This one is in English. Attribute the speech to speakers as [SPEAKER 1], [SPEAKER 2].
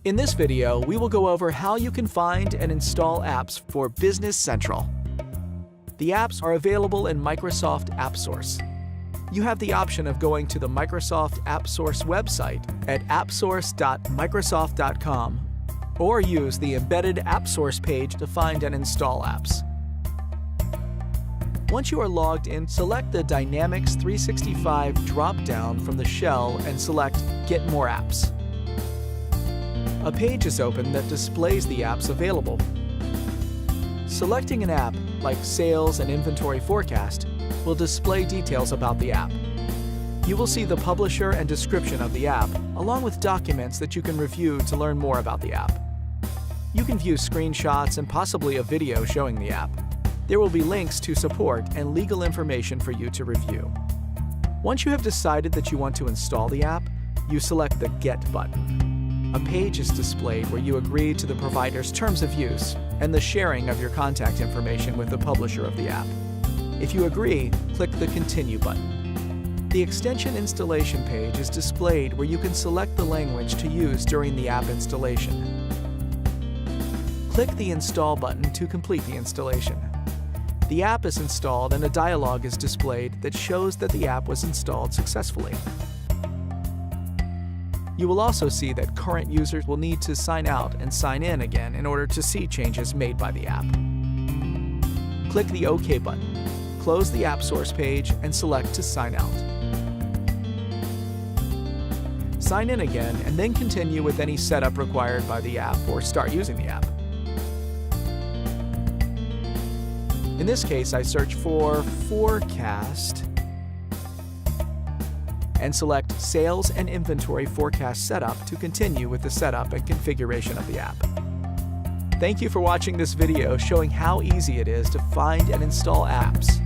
[SPEAKER 1] In this video, we will go over how you can find and install apps for Business Central. The apps are available in Microsoft AppSource. You have the option of going to the Microsoft AppSource website at appsource.microsoft.com or use the embedded AppSource page to find and install apps. Once you are logged in, select the Dynamics 365 drop-down from the shell and select Get More Apps. A page is open that displays the apps available. Selecting an app, like Sales and Inventory Forecast, will display details about the app. You will see the publisher and description of the app, along with documents that you can review to learn more about the app. You can view screenshots and possibly a video showing the app. There will be links to support and legal information for you to review. Once you have decided that you want to install the app, you select the Get button. A page is displayed where you agree to the provider's terms of use and the sharing of your contact information with the publisher of the app. If you agree, click the Continue button. The extension installation page is displayed where you can select the language to use during the app installation. Click the Install button to complete the installation. The app is installed and a dialog is displayed that shows that the app was installed successfully. You will also see that current users will need to sign out and sign in again in order to see changes made by the app. Click the OK button, close the AppSource page, and select to sign out. Sign in again and then continue with any setup required by the app or start using the app. In this case, I search for Forecast and select Sales and Inventory Forecast Setup to continue with the setup and configuration of the app. Thank you for watching this video showing how easy it is to find and install apps.